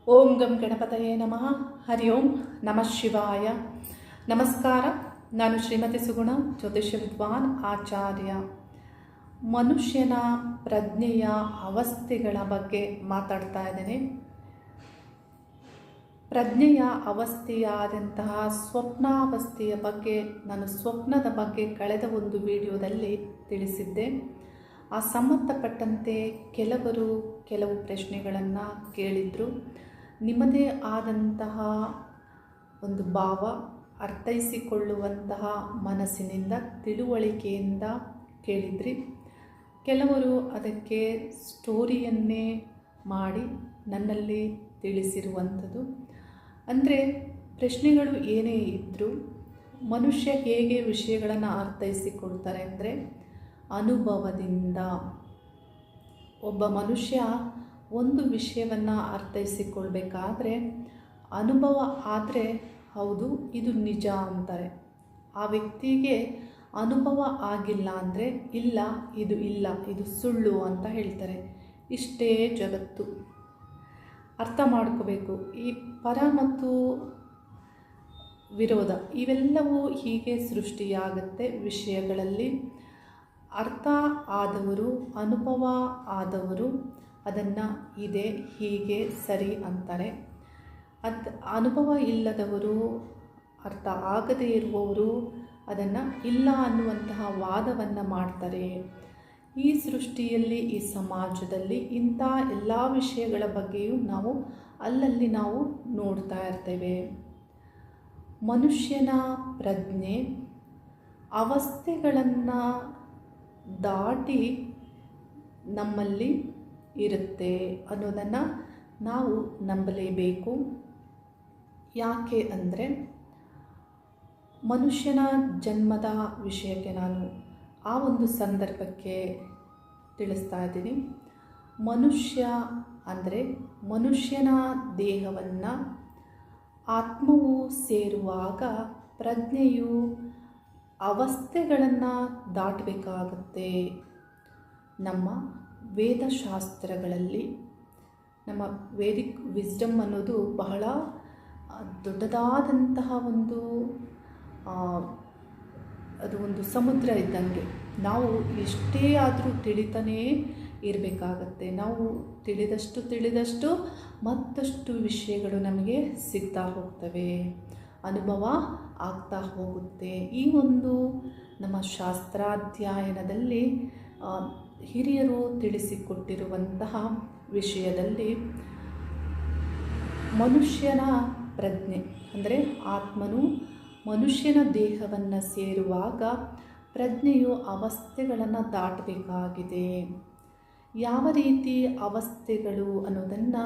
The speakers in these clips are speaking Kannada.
ಓಂ ಗಂ ಗಣಪತಯೇ ನಮಃ. ಹರಿ ಓಂ ನಮಃ ಶಿವಾಯ. ನಮಸ್ಕಾರ. ನಾನು ಶ್ರೀಮತಿ ಸುಗುಣ, ಜ್ಯೋತಿಷ್ಯ ವಿದ್ವಾನ್ ಆಚಾರ್ಯ. ಮನುಷ್ಯನ ಪ್ರಜ್ಞೆಯ ಅವಸ್ಥೆಗಳ ಬಗ್ಗೆ ಮಾತಾಡ್ತಾ ಇದ್ದೇನೆ. ಪ್ರಜ್ಞೆಯ ಅವಸ್ಥೆಯಾದಂತಹ ಸ್ವಪ್ನಾವಸ್ಥೆಯ ಬಗ್ಗೆ ನಾನು ಸ್ವಪ್ನದ ಬಗ್ಗೆ ಕಳೆದ ಒಂದು ವಿಡಿಯೋದಲ್ಲಿ ತಿಳಿಸಿದ್ದೆ. ಆ ಸಂಬಂಧಪಟ್ಟಂತೆ ಕೆಲವು ಪ್ರಶ್ನೆಗಳನ್ನು ಕೇಳಿದರು. ನಿಮ್ಮದೇ ಆದಂತಹ ಒಂದು ಭಾವ, ಅರ್ಥೈಸಿಕೊಳ್ಳುವಂತಹ ಮನಸ್ಸಿನಿಂದ, ತಿಳುವಳಿಕೆಯಿಂದ ಕೇಳಿದ್ರಿ. ಕೆಲವರು ಅದಕ್ಕೆ ಸ್ಟೋರಿಯನ್ನೇ ಮಾಡಿ ನನ್ನಲ್ಲಿ ತಿಳಿಸಿರುವಂಥದ್ದು. ಅಂದರೆ ಪ್ರಶ್ನೆಗಳು ಏನೇ ಇದ್ದರೂ ಮನುಷ್ಯ ಹೇಗೆ ವಿಷಯಗಳನ್ನು ಅರ್ಥೈಸಿಕೊಳ್ತಾರೆ ಅಂದರೆ ಅನುಭವದಿಂದ. ಒಬ್ಬ ಮನುಷ್ಯ ಒಂದು ವಿಷಯವನ್ನು ಅರ್ಥೈಸಿಕೊಳ್ಬೇಕಾದ್ರೆ ಅನುಭವ ಆದರೆ ಹೌದು ಇದು ನಿಜ ಅಂತಾರೆ. ಆ ವ್ಯಕ್ತಿಗೆ ಅನುಭವ ಆಗಿಲ್ಲ ಅಂದರೆ ಇಲ್ಲ ಇದು ಸುಳ್ಳು ಅಂತ ಹೇಳ್ತಾರೆ. ಇಷ್ಟೇ ಜಗತ್ತು. ಅರ್ಥ ಮಾಡ್ಕೋಬೇಕು. ಈ ಪರ ಮತ್ತು ವಿರೋಧ ಇವೆಲ್ಲವೂ ಹೀಗೆ ಸೃಷ್ಟಿಯಾಗುತ್ತೆ ವಿಷಯಗಳಲ್ಲಿ. ಅರ್ಥ ಆದವರು, ಅನುಭವ ಆದವರು ಅದನ್ನು ಇದೆ, ಹೀಗೆ, ಸರಿ ಅಂತಾರೆ. ಅನುಭವ ಇಲ್ಲದವರು, ಅರ್ಥ ಆಗದೇ ಇರುವವರು ಅದನ್ನು ಇಲ್ಲ ಅನ್ನುವಂತಹ ವಾದವನ್ನು ಮಾಡ್ತಾರೆ. ಈ ಸೃಷ್ಟಿಯಲ್ಲಿ, ಈ ಸಮಾಜದಲ್ಲಿ ಇಂಥ ಎಲ್ಲ ವಿಷಯಗಳ ಬಗ್ಗೆಯೂ ನಾವು ಅಲ್ಲಲ್ಲಿ ನೋಡ್ತಾ ಇರ್ತೇವೆ. ಮನುಷ್ಯನ ಪ್ರಜ್ಞೆ ಅವಸ್ಥೆಗಳನ್ನು ದಾಟಿ ನಮ್ಮಲ್ಲಿ ಇರುತ್ತೆ ಅನ್ನೋದನ್ನು ನಾವು ನಂಬಲೇಬೇಕು. ಯಾಕೆ ಅಂದರೆ ಮನುಷ್ಯನ ಜನ್ಮದ ವಿಷಯಕ್ಕೆ ನಾನು ಆ ಒಂದು ಸಂದರ್ಭಕ್ಕೆ ತಿಳಿಸ್ತಾ ಇದ್ದೀನಿ. ಮನುಷ್ಯ ಅಂದರೆ ಮನುಷ್ಯನ ದೇಹವನ್ನು ಆತ್ಮವು ಸೇರುವಾಗ ಪ್ರಜ್ಞೆಯು ಅವಸ್ಥೆಗಳನ್ನು ದಾಟಬೇಕಾಗುತ್ತೆ. ನಮ್ಮ ವೇದಶಾಸ್ತ್ರಗಳಲ್ಲಿ ನಮ್ಮ ವೇದಿಕ್ ವಿಸ್ಡಮ್ ಅನ್ನೋದು ಬಹಳ ದೊಡ್ಡದಾದಂತಹ ಅದು ಒಂದು ಸಮುದ್ರ ಇದ್ದಂಗೆ. ನಾವು ಎಷ್ಟೇ ಆದರೂ ತಿಳಿತಾನೇ ಇರಬೇಕಾಗತ್ತೆ. ನಾವು ತಿಳಿದಷ್ಟು ಮತ್ತಷ್ಟು ವಿಷಯಗಳು ನಮಗೆ ಸಿಗ್ತಾ ಹೋಗ್ತವೆ, ಅನುಭವ ಆಗ್ತಾ ಹೋಗುತ್ತೆ. ಈ ಒಂದು ನಮ್ಮ ಶಾಸ್ತ್ರಾಧ್ಯಯನದಲ್ಲಿ ಹಿರಿಯರು ತಿಳಿಸಿಕೊಟ್ಟಿರುವಂತಹ ವಿಷಯದಲ್ಲಿ ಮನುಷ್ಯನ ಪ್ರಜ್ಞೆ ಅಂದರೆ ಆತ್ಮನು ಮನುಷ್ಯನ ದೇಹವನ್ನು ಸೇರುವಾಗ ಪ್ರಜ್ಞೆಯು ಅವಸ್ಥೆಗಳನ್ನು ದಾಟಬೇಕಾಗಿದೆ. ಯಾವ ರೀತಿ ಅವಸ್ಥೆಗಳು ಅನ್ನೋದನ್ನು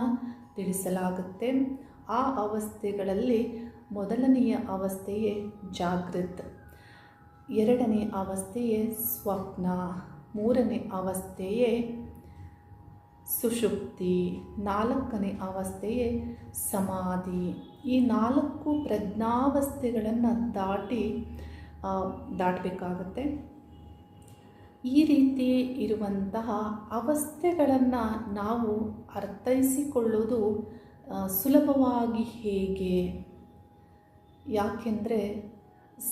ತಿಳಿಸಲಾಗುತ್ತೆ. ಆ ಅವಸ್ಥೆಗಳಲ್ಲಿ ಮೊದಲನೆಯ ಅವಸ್ಥೆಯೇ ಜಾಗೃತ್, ಎರಡನೇ ಅವಸ್ಥೆಯೇ ಸ್ವಪ್ನ, ಮೂರನೇ ಅವಸ್ಥೆಯೇ ಸುಷುಪ್ತಿ, ನಾಲ್ಕನೇ ಅವಸ್ಥೆಯೇ ಸಮಾಧಿ. ಈ 4 ಪ್ರಜ್ಞಾವಸ್ಥೆಗಳನ್ನು ದಾಟಬೇಕಾಗತ್ತೆ. ಈ ರೀತಿ ಇರುವಂತಹ ಅವಸ್ಥೆಗಳನ್ನು ನಾವು ಅರ್ಥೈಸಿಕೊಳ್ಳೋದು ಸುಲಭವಾಗಿ ಹೇಗೆ? ಯಾಕೆಂದರೆ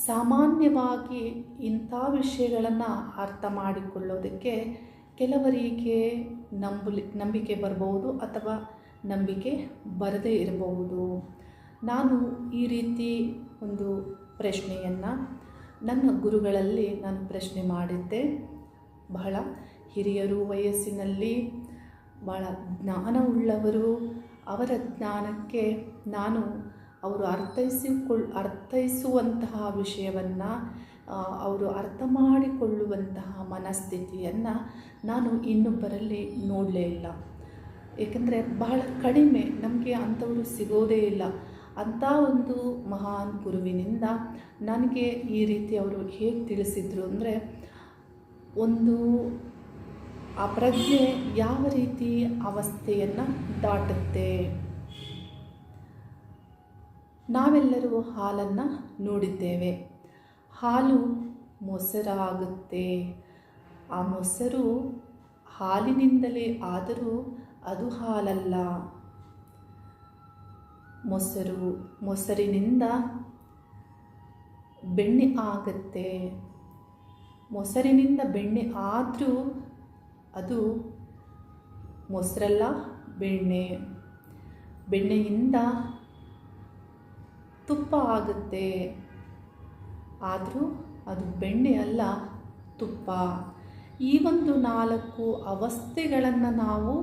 ಸಾಮಾನ್ಯವಾಗಿ ಇಂಥ ವಿಷಯಗಳನ್ನು ಅರ್ಥ ಮಾಡಿಕೊಳ್ಳೋದಕ್ಕೆ ಕೆಲವರಿಗೆ ನಂಬಿಕೆ ಬರಬಹುದು ಅಥವಾ ನಂಬಿಕೆ ಬರದೇ ಇರಬಹುದು. ನಾನು ಈ ರೀತಿ ಒಂದು ಪ್ರಶ್ನೆಯನ್ನು ನನ್ನ ಗುರುಗಳಲ್ಲಿ ನಾನು ಪ್ರಶ್ನೆ ಮಾಡಿದ್ದೆ. ಬಹಳ ಹಿರಿಯರು, ವಯಸ್ಸಿನಲ್ಲಿ ಬಹಳ ಜ್ಞಾನವುಳ್ಳವರು. ಅವರ ಜ್ಞಾನಕ್ಕೆ ನಾನು ಅವರು ಅರ್ಥೈಸುವಂತಹ ವಿಷಯವನ್ನು, ಅವರು ಅರ್ಥ ಮಾಡಿಕೊಳ್ಳುವಂತಹ ಮನಸ್ಥಿತಿಯನ್ನು ನಾನು ಇನ್ನೊಬ್ಬರಲ್ಲಿ ನೋಡಲೇ ಇಲ್ಲ. ಏಕೆಂದರೆ ಬಹಳ ಕಡಿಮೆ, ನಮಗೆ ಅಂಥವರು ಸಿಗೋದೇ ಇಲ್ಲ. ಅಂಥ ಒಂದು ಮಹಾನ್ ಗುರುವಿನಿಂದ ನನಗೆ ಈ ರೀತಿ ಅವರು ಹೇಗೆ ತಿಳಿಸಿದರು ಅಂದರೆ, ಆ ಪ್ರಜ್ಞೆ ಯಾವ ರೀತಿ ಅವಸ್ಥೆಯನ್ನು ದಾಟುತ್ತೆ. ನಾವೆಲ್ಲರೂ ಹಾಲನ್ನು ನೋಡಿದ್ದೇವೆ. ಹಾಲು ಮೊಸರಾಗುತ್ತೆ. ಆ ಮೊಸರು ಹಾಲಿನಿಂದಲೇ ಆದರೂ ಅದು ಹಾಲಲ್ಲ. ಮೊಸರಿನಿಂದ ಬೆಣ್ಣೆ ಆಗುತ್ತೆ. ಮೊಸರಿನಿಂದ ಬೆಣ್ಣೆ ಆದರೂ ಅದು ಮೊಸರಲ್ಲ, ಬೆಣ್ಣೆಯಿಂದ ತುಪ್ಪ ಆಗುತ್ತೆ, ಆದರೂ ಅದು ಬೆಣ್ಣೆ ಅಲ್ಲ, ತುಪ್ಪ. ಈ ಒಂದು 4 ಅವಸ್ಥೆಗಳನ್ನು ನಾವು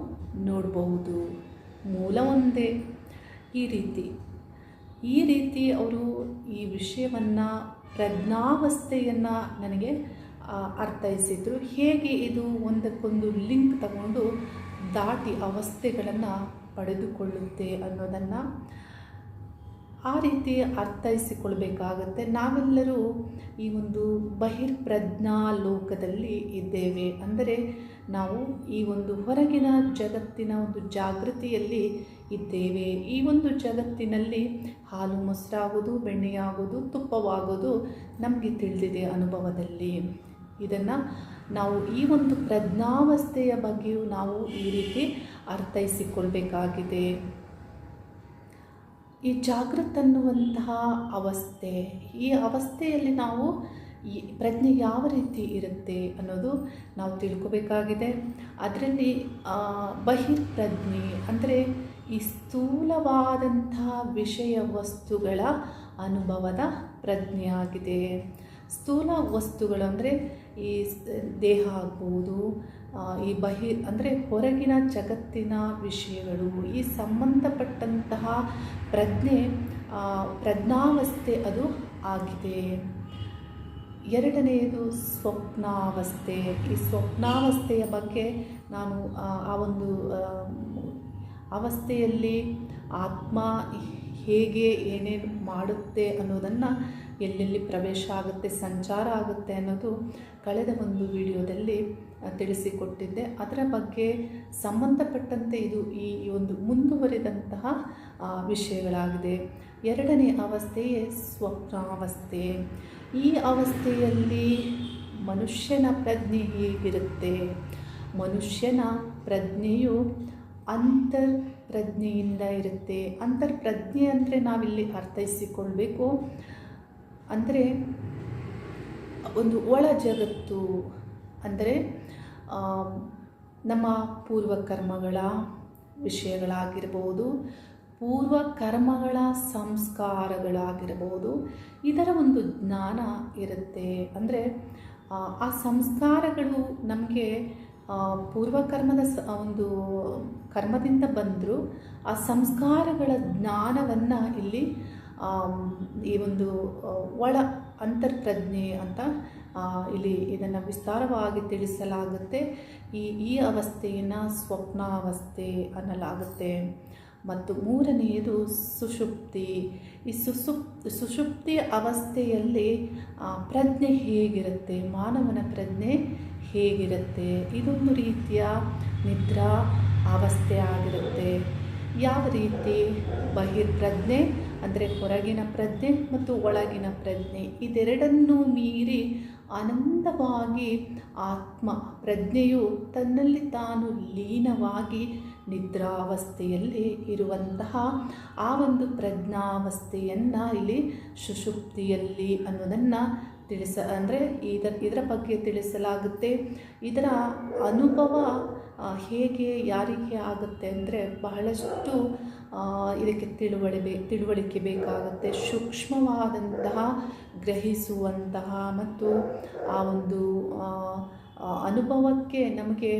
ನೋಡಬಹುದು. ಮೂಲ ಒಂದೇ. ಈ ರೀತಿ ಅವರು ಈ ವಿಷಯವನ್ನು, ಪ್ರಜ್ಞಾವಸ್ಥೆಯನ್ನು ನನಗೆ ಅರ್ಥೈಸಿದರು. ಹೇಗೆ ಇದು ಒಂದಕ್ಕೊಂದು ಲಿಂಕ್ ತಗೊಂಡು ದಾಟಿ ಅವಸ್ಥೆಗಳನ್ನು ಪಡೆದುಕೊಳ್ಳುತ್ತೆ ಅನ್ನೋದನ್ನು ಆ ರೀತಿ ಅರ್ಥೈಸಿಕೊಳ್ಬೇಕಾಗತ್ತೆ. ನಾವೆಲ್ಲರೂ ಈ ಒಂದು ಬಹಿರ್ಪ್ರಜ್ಞಾ ಲೋಕದಲ್ಲಿ ಇದ್ದೇವೆ. ಅಂದರೆ ನಾವು ಈ ಒಂದು ಹೊರಗಿನ ಜಗತ್ತಿನ ಒಂದು ಜಾಗೃತಿಯಲ್ಲಿ ಇದ್ದೇವೆ. ಈ ಒಂದು ಜಗತ್ತಿನಲ್ಲಿ ಹಾಲು ಮೊಸರಾಗೋದು, ಬೆಣ್ಣೆಯಾಗೋದು, ತುಪ್ಪವಾಗೋದು ನಮಗೆ ತಿಳಿದಿದೆ ಅನುಭವದಲ್ಲಿ. ಇದನ್ನು ನಾವು ಈ ಒಂದು ಪ್ರಜ್ಞಾವಸ್ಥೆಯ ಬಗ್ಗೆಯೂ ನಾವು ಈ ರೀತಿ ಅರ್ಥೈಸಿಕೊಳ್ಬೇಕಾಗಿದೆ. ಈ ಜಾಗೃತ ಅನ್ನುವಂತಹ ಅವಸ್ಥೆ, ಈ ಅವಸ್ಥೆಯಲ್ಲಿ ನಾವು ಈ ಪ್ರಜ್ಞೆ ಯಾವ ರೀತಿ ಇರುತ್ತೆ ಅನ್ನೋದು ನಾವು ತಿಳ್ಕೋಬೇಕಾಗಿದೆ. ಅದರಲ್ಲಿ ಬಹಿರ್ಪ್ರಜ್ಞೆ ಅಂದರೆ ಈ ಸ್ಥೂಲವಾದಂತಹ ವಿಷಯ ವಸ್ತುಗಳ ಅನುಭವದ ಪ್ರಜ್ಞೆ ಆಗಿದೆ. ಸ್ಥೂಲ ವಸ್ತುಗಳು ಅಂದರೆ ಈ ದೇಹ ಆಗ್ಬೋದು, ಈ ಅಂದರೆ ಹೊರಗಿನ ಜಗತ್ತಿನ ವಿಷಯಗಳು, ಈ ಸಂಬಂಧಪಟ್ಟಂತಹ ಪ್ರಜ್ಞಾವಸ್ಥೆ ಅದು ಆಗಿದೆ. ಎರಡನೆಯದು ಸ್ವಪ್ನಾವಸ್ಥೆ. ಈ ಸ್ವಪ್ನಾವಸ್ಥೆಯ ಬಗ್ಗೆ ನಾನು ಆ ಒಂದು ಅವಸ್ಥೆಯಲ್ಲಿ ಆತ್ಮ ಹೇಗೆ ಏನೇನು ಮಾಡುತ್ತೆ ಅನ್ನೋದನ್ನು, ಎಲ್ಲೆಲ್ಲಿ ಪ್ರವೇಶ ಆಗುತ್ತೆ, ಸಂಚಾರ ಆಗುತ್ತೆ ಅನ್ನೋದು ಕಳೆದ ಒಂದು ವಿಡಿಯೋದಲ್ಲಿ ತಿಳಿಸಿಕೊಟ್ಟಿದ್ದೆ. ಅದರ ಬಗ್ಗೆ ಸಂಬಂಧಪಟ್ಟಂತೆ ಇದು ಈ ಒಂದು ಮುಂದುವರಿದಂತಹ ವಿಷಯಗಳಾಗಿದೆ. ಎರಡನೇ ಅವಸ್ಥೆಯೇ ಸ್ವಪ್ನಾವಸ್ಥೆ. ಈ ಅವಸ್ಥೆಯಲ್ಲಿ ಮನುಷ್ಯನ ಪ್ರಜ್ಞೆ ಹೇಗಿರುತ್ತೆ? ಮನುಷ್ಯನ ಪ್ರಜ್ಞೆಯು ಅಂತರ್ಪ್ರಜ್ಞೆಯಿಂದ ಇರುತ್ತೆ. ಅಂತರ್ಪ್ರಜ್ಞೆ ಅಂದರೆ ನಾವಿಲ್ಲಿ ಅರ್ಥೈಸಿಕೊಳ್ಬೇಕು ಅಂದರೆ ಒಂದು ಒಳ ಜಗತ್ತು. ಅಂದರೆ ನಮ್ಮ ಪೂರ್ವಕರ್ಮಗಳ ವಿಷಯಗಳಾಗಿರ್ಬೋದು, ಪೂರ್ವಕರ್ಮಗಳ ಸಂಸ್ಕಾರಗಳಾಗಿರ್ಬೋದು, ಇದರ ಒಂದು ಜ್ಞಾನ ಇರುತ್ತೆ. ಅಂದರೆ ಆ ಸಂಸ್ಕಾರಗಳು ನಮಗೆ ಪೂರ್ವಕರ್ಮದ ಒಂದು ಕರ್ಮದಿಂದ ಬಂದರೂ ಆ ಸಂಸ್ಕಾರಗಳ ಜ್ಞಾನವನ್ನು ಇಲ್ಲಿ ಈ ಒಂದು ಒಳ ಅಂತರ್ಪ್ರಜ್ಞೆ ಅಂತ ಇಲ್ಲಿ ಇದನ್ನು ವಿಸ್ತಾರವಾಗಿ ತಿಳಿಸಲಾಗುತ್ತೆ. ಈ ಅವಸ್ಥೆಯನ್ನು ಸ್ವಪ್ನಾವಸ್ಥೆ ಅನ್ನಲಾಗುತ್ತೆ. ಮತ್ತು ಮೂರನೆಯದು ಸುಷುಪ್ತಿ. ಈ ಸುಷುಪ್ತಿ ಅವಸ್ಥೆಯಲ್ಲಿ ಪ್ರಜ್ಞೆ ಹೇಗಿರುತ್ತೆ? ಮಾನವನ ಪ್ರಜ್ಞೆ ಹೇಗಿರುತ್ತೆ? ಇದೊಂದು ರೀತಿಯ ನಿದ್ರಾ ಅವಸ್ಥೆ ಆಗಿರುತ್ತೆ. ಯಾವ ರೀತಿ? ಬಹಿರ್ಪ್ರಜ್ಞೆ ಅಂದರೆ ಹೊರಗಿನ ಪ್ರಜ್ಞೆ ಮತ್ತು ಒಳಗಿನ ಪ್ರಜ್ಞೆ ಇದೆರಡನ್ನೂ ಮೀರಿ ಆನಂದವಾಗಿ ಆತ್ಮ ಪ್ರಜ್ಞೆಯು ತನ್ನಲ್ಲಿ ತಾನು ಲೀನವಾಗಿ ನಿದ್ರಾವಸ್ಥೆಯಲ್ಲಿ ಇರುವಂತಹ ಆ ಒಂದು ಪ್ರಜ್ಞಾವಸ್ಥೆಯನ್ನು ಇಲ್ಲಿ ಸುಷುಪ್ತಿಯಲ್ಲಿ ಅನ್ನೋದನ್ನು ಅಂದರೆ ಇದರ ಬಗ್ಗೆ ತಿಳಿಸಲಾಗುತ್ತೆ. ಇದರ ಅನುಭವ ಹೇಗೆ ಯಾರಿಗೆ ಆಗುತ್ತೆ ಅಂದರೆ ಬಹಳಷ್ಟು ಇದಕ್ಕೆ ತಿಳುವಳಿಕೆ ಬೇಕಾಗುತ್ತೆ. ಸೂಕ್ಷ್ಮವಾದಂತಹ ಗ್ರಹಿಸುವಂತಹ ಮತ್ತು ಆ ಒಂದು ಅನುಭವಕ್ಕೆ ನಮಗೆ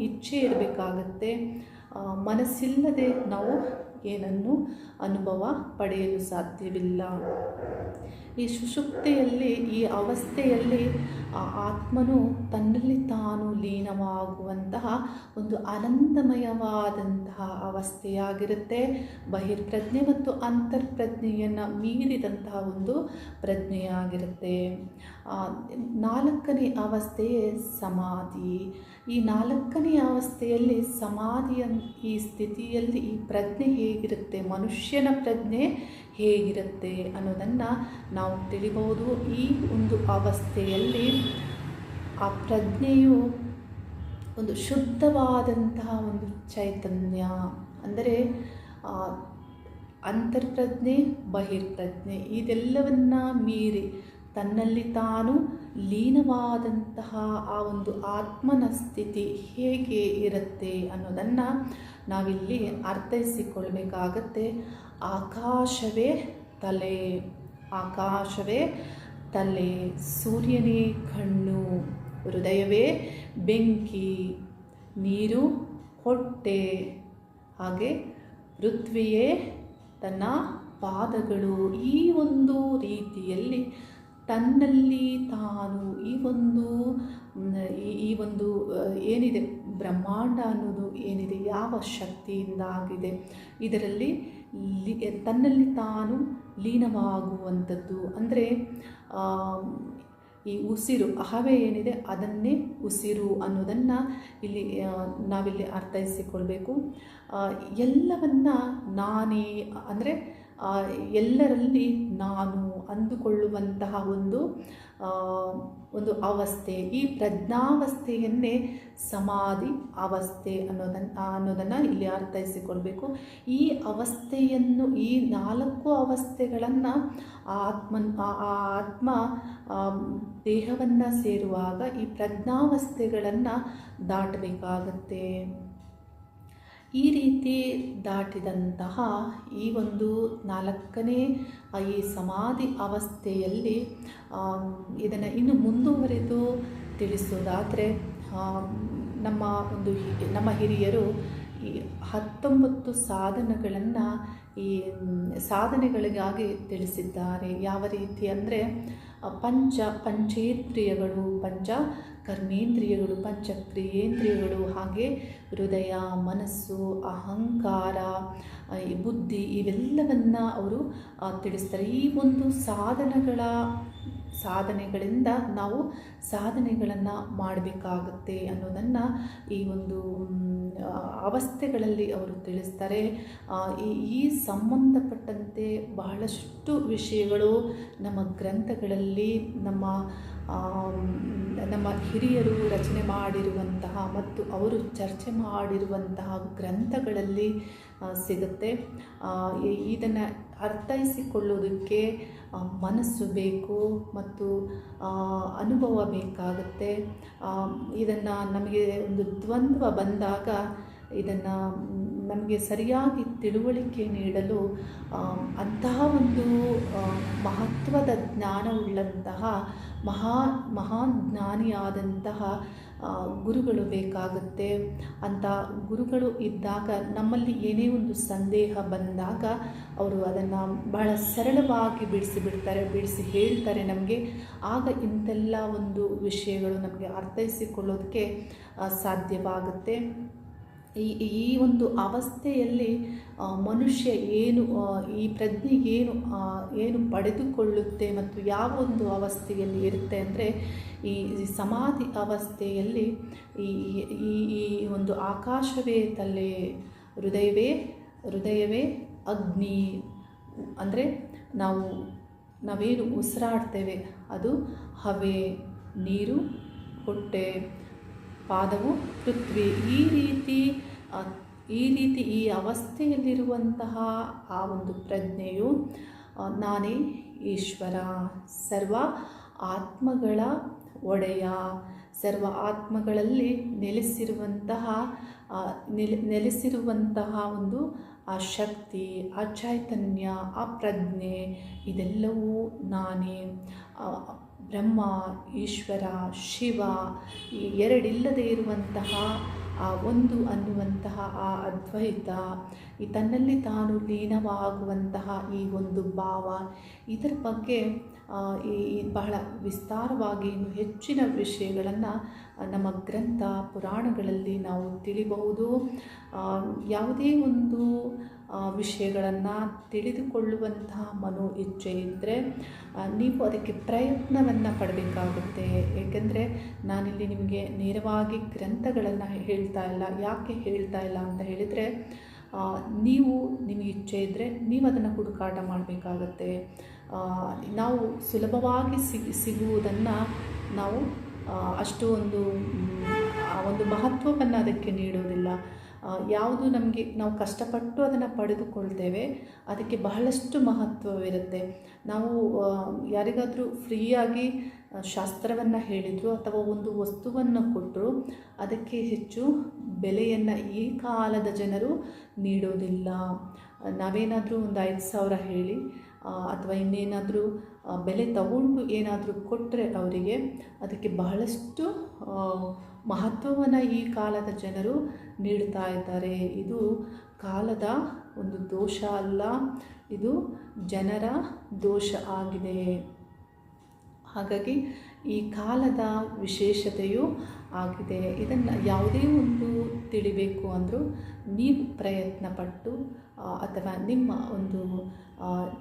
ಇಚ್ಛೆ ಇರಬೇಕಾಗತ್ತೆ. ಮನಸ್ಸಿಲ್ಲದೆ ನಾವು ಏನನ್ನು ಅನುಭವ ಪಡೆಯಲು ಸಾಧ್ಯವಿಲ್ಲ. ಈ ಸುಷುಪ್ತಿಯಲ್ಲಿ, ಈ ಅವಸ್ಥೆಯಲ್ಲಿ ಆತ್ಮನು ತನ್ನಲ್ಲಿ ತಾನು ಲೀನವಾಗುವಂತಹ ಒಂದು ಆನಂದಮಯವಾದಂತಹ ಅವಸ್ಥೆಯಾಗಿರುತ್ತೆ. ಬಹಿರ್ಪ್ರಜ್ಞೆ ಮತ್ತು ಅಂತರ್ಪ್ರಜ್ಞೆಯನ್ನು ಮೀರಿದಂತಹ ಒಂದು ಪ್ರಜ್ಞೆಯಾಗಿರುತ್ತೆ. ನಾಲ್ಕನೇ ಅವಸ್ಥೆಯೇ ಸಮಾಧಿ. ಈ ನಾಲ್ಕನೇ ಅವಸ್ಥೆಯಲ್ಲಿ ಸಮಾಧಿಯ ಈ ಸ್ಥಿತಿಯಲ್ಲಿ ಈ ಪ್ರಜ್ಞೆ ಹೇಗಿರುತ್ತೆ, ಮನುಷ್ಯನ ಪ್ರಜ್ಞೆ ಹೇಗಿರುತ್ತೆ ಅನ್ನೋದನ್ನು ನಾವು ತಿಳಿಬಹುದು. ಈ ಒಂದು ಅವಸ್ಥೆಯಲ್ಲಿ ಆ ಪ್ರಜ್ಞೆಯು ಒಂದು ಶುದ್ಧವಾದಂತಹ ಒಂದು ಚೈತನ್ಯ, ಅಂದರೆ ಅಂತರ್ಪ್ರಜ್ಞೆ, ಬಹಿರ್ಪ್ರಜ್ಞೆ ಇದೆಲ್ಲವನ್ನ ಮೀರಿ ತನ್ನಲ್ಲಿ ತಾನು ಲೀನವಾದಂತಹ ಆ ಒಂದು ಆತ್ಮನ ಸ್ಥಿತಿ ಹೇಗೆ ಇರುತ್ತೆ ಅನ್ನೋದನ್ನು ನಾವಿಲ್ಲಿ ಅರ್ಥೈಸಿಕೊಳ್ಬೇಕಾಗತ್ತೆ. ಆಕಾಶವೇ ತಲೆ, ಆಕಾಶವೇ ತಲೆ, ಸೂರ್ಯನೇ ಕಣ್ಣು, ಹೃದಯವೇ ಬೆಂಕಿ, ನೀರು ಹೊಟ್ಟೆ, ಹಾಗೆ ಪೃಥ್ವಿಯೇ ತನ್ನ ಪಾದಗಳು. ಈ ಒಂದು ರೀತಿಯಲ್ಲಿ ತನ್ನಲ್ಲಿ ತಾನು ಈ ಒಂದು ಏನಿದೆ ಬ್ರಹ್ಮಾಂಡ ಅನ್ನೋದು ಏನಿದೆ, ಯಾವ ಶಕ್ತಿಯಿಂದ ಆಗಿದೆ, ಇದರಲ್ಲಿ ತನ್ನಲ್ಲಿ ತಾನು ಲೀನವಾಗುವಂಥದ್ದು. ಅಂದರೆ ಈ ಉಸಿರು, ಹವೆ ಏನಿದೆ ಅದನ್ನೇ ಉಸಿರು ಅನ್ನೋದನ್ನು ಇಲ್ಲಿ ನಾವಿಲ್ಲಿ ಅರ್ಥೈಸಿಕೊಳ್ಬೇಕು. ಎಲ್ಲವನ್ನ ನಾನೇ ಅಂದರೆ ಎಲ್ಲರಲ್ಲಿ ನಾನು ಅಂದುಕೊಳ್ಳುವಂತಹ ಒಂದು ಅವಸ್ಥೆ, ಈ ಪ್ರಜ್ಞಾವಸ್ಥೆಯನ್ನೇ ಸಮಾಧಿ ಅವಸ್ಥೆ ಅನ್ನೋದನ್ನು ಇಲ್ಲಿ ಅರ್ಥೈಸಿಕೊಳ್ಬೇಕು. ಈ ಅವಸ್ಥೆಯನ್ನು, ಈ 4 ಅವಸ್ಥೆಗಳನ್ನು ಆತ್ಮ ದೇಹವನ್ನು ಸೇರುವಾಗ ಈ ಪ್ರಜ್ಞಾವಸ್ಥೆಗಳನ್ನು ದಾಟಬೇಕಾಗತ್ತೆ. ಈ ರೀತಿ ದಾಟಿದಂತಹ ಈ ಒಂದು 4ನೇ ಈ ಸಮಾಧಿ ಅವಸ್ಥೆಯಲ್ಲಿ ಇದನ್ನು ಇನ್ನು ಮುಂದುವರೆದು ತಿಳಿಸೋದಾದರೆ ನಮ್ಮ ಹಿರಿಯರು ಈ 19 ಸಾಧನಗಳನ್ನು ಈ ಸಾಧನೆಗಳಿಗಾಗಿ ತಿಳಿಸಿದ್ದಾರೆ. ಯಾವ ರೀತಿ ಅಂದರೆ ಪಂಚೇಂದ್ರಿಯಗಳು, ಪಂಚ ಕರ್ಮೇಂದ್ರಿಯಗಳು, ಪಂಚಕ್ರಿಯೇಂದ್ರಿಯಗಳು, ಹಾಗೆ ಹೃದಯ, ಮನಸ್ಸು, ಅಹಂಕಾರ, ಬುದ್ಧಿ ಇವೆಲ್ಲವನ್ನು ಅವರು ತಿಳಿಸ್ತಾರೆ. ಈ ಒಂದು ಸಾಧನೆಗಳಿಂದ ನಾವು ಸಾಧನೆಗಳನ್ನು ಮಾಡಬೇಕಾಗತ್ತೆ ಅನ್ನೋದನ್ನು ಈ ಒಂದು ಅವಸ್ಥೆಗಳಲ್ಲಿ ಅವರು ತಿಳಿಸ್ತಾರೆ. ಈ ಸಂಬಂಧಪಟ್ಟಂತೆ ಬಹಳಷ್ಟು ವಿಷಯಗಳು ನಮ್ಮ ಗ್ರಂಥಗಳಲ್ಲಿ ನಮ್ಮ ಹಿರಿಯರು ರಚನೆ ಮಾಡಿರುವಂತಹ ಮತ್ತು ಅವರು ಚರ್ಚೆ ಮಾಡಿರುವಂತಹ ಗ್ರಂಥಗಳಲ್ಲಿ ಸಿಗುತ್ತೆ. ಇದನ್ನು ಅರ್ಥೈಸಿಕೊಳ್ಳೋದಕ್ಕೆ ಮನಸ್ಸು ಬೇಕು ಮತ್ತು ಅನುಭವ ಬೇಕಾಗುತ್ತೆ. ಇದನ್ನು ನಮಗೆ ಒಂದು ದ್ವಂದ್ವ ಬಂದಾಗ ಇದನ್ನು ನಮಗೆ ಸರಿಯಾಗಿ ತಿಳುವಳಿಕೆ ನೀಡಲು ಅಂತಹ ಒಂದು ಮಹತ್ವದ ಜ್ಞಾನವುಳ್ಳಂತಹ ಮಹಾನ್ ಜ್ಞಾನಿಯಾದಂತಹ ಗುರುಗಳು ಬೇಕಾಗುತ್ತೆ. ಅಂಥ ಗುರುಗಳು ಇದ್ದಾಗ ನಮ್ಮಲ್ಲಿ ಏನೇ ಒಂದು ಸಂದೇಹ ಬಂದಾಗ ಅವರು ಅದನ್ನು ಬಹಳ ಸರಳವಾಗಿ ಬಿಡಿಸಿ ಹೇಳ್ತಾರೆ ನಮಗೆ. ಆಗ ಇಂತೆಲ್ಲ ಒಂದು ವಿಷಯಗಳು ನಮಗೆ ಅರ್ಥೈಸಿಕೊಳ್ಳೋದಕ್ಕೆ ಸಾಧ್ಯವಾಗುತ್ತೆ. ಈ ಒಂದು ಅವಸ್ಥೆಯಲ್ಲಿ ಮನುಷ್ಯ ಈ ಪ್ರಜ್ಞೆ ಏನು ಪಡೆದುಕೊಳ್ಳುತ್ತೆ ಮತ್ತು ಯಾವ ಒಂದು ಅವಸ್ಥೆಯಲ್ಲಿ ಇರುತ್ತೆ ಅಂದರೆ ಈ ಸಮಾಧಿ ಅವಸ್ಥೆಯಲ್ಲಿ ಈ ಒಂದು ಆಕಾಶವೇ ತಲೆ, ಹೃದಯವೇ ಅಗ್ನಿ. ಅಂದರೆ ನಾವೇನು ಉಸಿರಾಡ್ತೇವೆ ಅದು ಹವೆ, ನೀರು ಹೊಟ್ಟೆ, ಪಾದವು ಪೃಥ್ವಿ. ಈ ರೀತಿ ಈ ಅವಸ್ಥೆಯಲ್ಲಿರುವಂತಹ ಆ ಒಂದು ಪ್ರಜ್ಞೆಯು ನಾನೇ ಈಶ್ವರ, ಸರ್ವ ಆತ್ಮಗಳ ಒಡೆಯ, ಸರ್ವ ಆತ್ಮಗಳಲ್ಲಿ ನೆಲೆಸಿರುವಂತಹ ಒಂದು ಆ ಶಕ್ತಿ, ಆ ಚೈತನ್ಯ, ಆ ಪ್ರಜ್ಞೆ ಇದೆಲ್ಲವೂ ನಾನೇ. ಬ್ರಹ್ಮ, ಈಶ್ವರ, ಶಿವ ಈ ಎರಡಿಲ್ಲದೆ ಇರುವಂತಹ ಆ ಒಂದು ಅನ್ನುವಂತಹ ಆ ಅದ್ವೈತ, ಈ ತನ್ನಲ್ಲಿ ತಾನು ಲೀನವಾಗುವಂತಹ ಈ ಒಂದು ಭಾವ, ಇದರ ಬಗ್ಗೆ ಬಹಳ ವಿಸ್ತಾರವಾಗಿ ಇನ್ನು ಹೆಚ್ಚಿನ ವಿಷಯಗಳನ್ನು ನಮ್ಮ ಗ್ರಂಥ ಪುರಾಣಗಳಲ್ಲಿ ನಾವು ತಿಳಿಬಹುದು. ಯಾವುದೇ ಒಂದು ವಿಷಯಗಳನ್ನು ತಿಳಿದುಕೊಳ್ಳುವಂತಹ ಮನೋ ಇಚ್ಛೆ ಇದ್ದರೆ ನೀವು ಅದಕ್ಕೆ ಪ್ರಯತ್ನವನ್ನು ಪಡಬೇಕಾಗುತ್ತೆ. ಏಕೆಂದರೆ ನಾನಿಲ್ಲಿ ನಿಮಗೆ ನೇರವಾಗಿ ಗ್ರಂಥಗಳನ್ನು ಹೇಳ್ತಾ ಇಲ್ಲ. ಯಾಕೆ ಹೇಳ್ತಾ ಇಲ್ಲ ಅಂತ ಹೇಳಿದರೆ ನಿಮಗೆ ಇಚ್ಛೆ ಇದ್ದರೆ ನೀವು ಅದನ್ನು ಹುಡುಕಾಟ ಮಾಡಬೇಕಾಗತ್ತೆ. ನಾವು ಸುಲಭವಾಗಿ ಸಿಗುವುದನ್ನು ನಾವು ಅಷ್ಟು ಒಂದು ಮಹತ್ವವನ್ನು ಅದಕ್ಕೆ ನೀಡೋದಿಲ್ಲ. ಯಾವುದು ನಮಗೆ ನಾವು ಕಷ್ಟಪಟ್ಟು ಅದನ್ನು ಪಡೆದುಕೊಳ್ತೇವೆ ಅದಕ್ಕೆ ಬಹಳಷ್ಟು ಮಹತ್ವವಿರುತ್ತೆ. ನಾವು ಯಾರಿಗಾದರೂ ಫ್ರೀಯಾಗಿ ಶಾಸ್ತ್ರವನ್ನು ಹೇಳಿದರು ಅಥವಾ ಒಂದು ವಸ್ತುವನ್ನು ಕೊಟ್ಟರು ಅದಕ್ಕೆ ಹೆಚ್ಚು ಬೆಲೆಯನ್ನು ಈ ಕಾಲದ ಜನರು ನೀಡೋದಿಲ್ಲ. ನಾವೇನಾದರೂ ಒಂದು 5,000 ಹೇಳಿ ಅಥವಾ ಇನ್ನೇನಾದರೂ ಬೆಲೆ ತಗೊಂಡು ಏನಾದರೂ ಕೊಟ್ಟರೆ ಅವರಿಗೆ ಅದಕ್ಕೆ ಬಹಳಷ್ಟು ಮಹತ್ವವನ್ನು ಈ ಕಾಲದ ಜನರು ನೀಡ್ತಾ ಇದ್ದಾರೆ. ಇದು ಕಾಲದ ಒಂದು ದೋಷ ಅಲ್ಲ, ಇದು ಜನರ ದೋಷ ಆಗಿದೆ. ಹಾಗಾಗಿ ಈ ಕಾಲದ ವಿಶೇಷತೆಯು ಆಗಿದೆ. ಇದನ್ನು ಯಾವುದೇ ಒಂದು ತಿಳಿಬೇಕು ಅಂದರೂ ನೀವು ಪ್ರಯತ್ನಪಟ್ಟು ಅಥವಾ ನಿಮ್ಮ ಒಂದು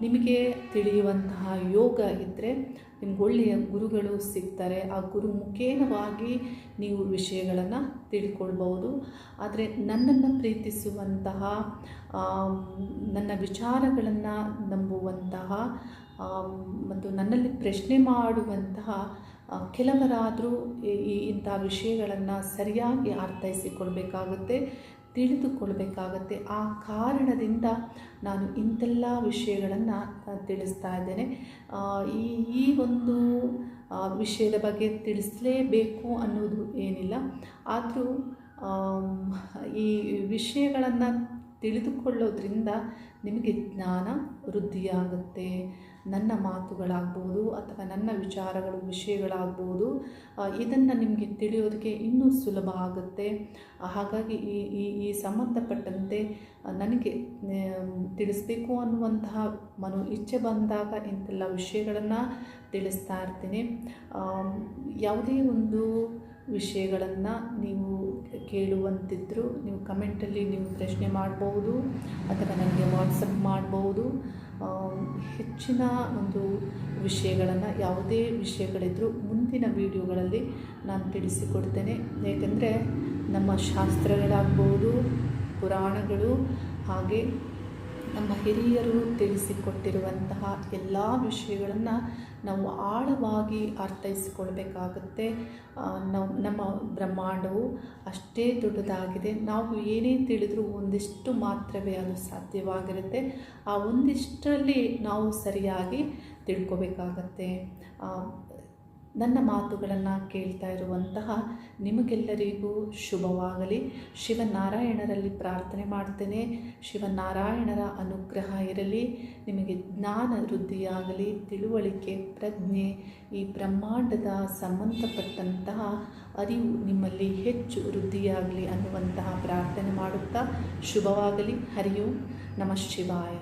ನಿಮಗೆ ತಿಳಿಯುವಂತಹ ಯೋಗ ಇದ್ದರೆ ನಿಮ್ಗೆ ಒಳ್ಳೆಯ ಗುರುಗಳು ಸಿಗ್ತಾರೆ. ಆ ಗುರು ಮುಖೇನವಾಗಿ ನೀವು ವಿಷಯಗಳನ್ನು ತಿಳ್ಕೊಳ್ಬೋದು. ಆದರೆ ನನ್ನನ್ನು ಪ್ರೀತಿಸುವಂತಹ ನನ್ನ ವಿಚಾರಗಳನ್ನು ನಂಬುವಂತಹ ಮತ್ತು ನನ್ನಲ್ಲಿ ಪ್ರಶ್ನೆ ಮಾಡುವಂತಹ ಕೆಲವರಾದರೂ ಇಂಥ ವಿಷಯಗಳನ್ನು ಸರಿಯಾಗಿ ಅರ್ಥೈಸಿಕೊಳ್ಬೇಕಾಗುತ್ತೆ, ತಿಳಿದುಕೊಳ್ಬೇಕಾಗತ್ತೆ. ಆ ಕಾರಣದಿಂದ ನಾನು ಇಂತೆಲ್ಲ ವಿಷಯಗಳನ್ನು ತಿಳಿಸ್ತಾ ಇದ್ದೇನೆ. ಈ ಒಂದು ವಿಷಯದ ಬಗ್ಗೆ ತಿಳಿಸಲೇಬೇಕು ಅನ್ನೋದು ಏನಿಲ್ಲ. ಆದರೂ ಈ ವಿಷಯಗಳನ್ನು ತಿಳಿದುಕೊಳ್ಳೋದ್ರಿಂದ ನಿಮಗೆ ಜ್ಞಾನ ವೃದ್ಧಿಯಾಗುತ್ತೆ. ನನ್ನ ಮಾತುಗಳಾಗ್ಬೋದು ಅಥವಾ ನನ್ನ ವಿಷಯಗಳಾಗ್ಬೋದು, ಇದನ್ನು ನಿಮಗೆ ತಿಳಿಯೋದಕ್ಕೆ ಇನ್ನೂ ಸುಲಭ ಆಗುತ್ತೆ. ಹಾಗಾಗಿ ಈ ಸಂಬಂಧಪಟ್ಟಂತೆ ನನಗೆ ತಿಳಿಸ್ಬೇಕು ಅನ್ನುವಂತಹ ಇಚ್ಛೆ ಬಂದಾಗ ಇಂತೆಲ್ಲ ವಿಷಯಗಳನ್ನು ತಿಳಿಸ್ತಾ ಇರ್ತೀನಿ. ಯಾವುದೇ ಒಂದು ವಿಷಯಗಳನ್ನು ನೀವು ಕೇಳುವಂತಿದ್ದರೂ ನೀವು ಕಮೆಂಟಲ್ಲಿ ನೀವು ಪ್ರಶ್ನೆ ಮಾಡ್ಬೋದು ಅಥವಾ ನನಗೆ ವಾಟ್ಸಪ್ ಮಾಡ್ಬೋದು. ಹೆಚ್ಚಿನ ಒಂದು ವಿಷಯಗಳನ್ನು ಯಾವುದೇ ವಿಷಯಗಳಿದ್ದರೂ ಮುಂದಿನ ವಿಡಿಯೋಗಳಲ್ಲಿ ನಾನು ತಿಳಿಸಿಕೊಡ್ತೇನೆ. ಏಕೆಂದರೆ ನಮ್ಮ ಶಾಸ್ತ್ರಗಳಾಗ್ಬೋದು, ಪುರಾಣಗಳು, ಹಾಗೆ ನಮ್ಮ ಹಿರಿಯರು ತಿಳಿಸಿಕೊಟ್ಟಿರುವಂತಹ ಎಲ್ಲ ವಿಷಯಗಳನ್ನು ನಾವು ಆಳವಾಗಿ ಅರ್ಥೈಸಿಕೊಳ್ಬೇಕಾಗುತ್ತೆ. ನಮ್ಮ ಬ್ರಹ್ಮಾಂಡವು ಅಷ್ಟೇ ದೊಡ್ಡದಾಗಿದೆ. ನಾವು ಏನೇ ತಿಳಿದರೂ ಒಂದಿಷ್ಟು ಮಾತ್ರವೇ ಅದು ಸಾಧ್ಯವಾಗಿರುತ್ತೆ. ಆ ಒಂದಿಷ್ಟರಲ್ಲಿ ನಾವು ಸರಿಯಾಗಿ ತಿಳ್ಕೊಬೇಕಾಗತ್ತೆ. ನನ್ನ ಮಾತುಗಳನ್ನು ಕೇಳ್ತಾ ಇರುವಂತಹ ನಿಮಗೆಲ್ಲರಿಗೂ ಶುಭವಾಗಲಿ. ಶಿವನಾರಾಯಣರಲ್ಲಿ ಪ್ರಾರ್ಥನೆ ಮಾಡ್ತೇನೆ. ಶಿವನಾರಾಯಣರ ಅನುಗ್ರಹ ಇರಲಿ. ನಿಮಗೆ ಜ್ಞಾನ ವೃದ್ಧಿಯಾಗಲಿ, ತಿಳುವಳಿಕೆ, ಪ್ರಜ್ಞೆ, ಈ ಬ್ರಹ್ಮಾಂಡದ ಸಂಬಂಧಪಟ್ಟಂತಹ ಅರಿವು ನಿಮ್ಮಲ್ಲಿ ಹೆಚ್ಚು ವೃದ್ಧಿಯಾಗಲಿ ಅನ್ನುವಂತಹ ಪ್ರಾರ್ಥನೆ ಮಾಡುತ್ತಾ ಶುಭವಾಗಲಿ. ಹರಿ ಓಂ ನಮಃ ಶಿವಾಯ.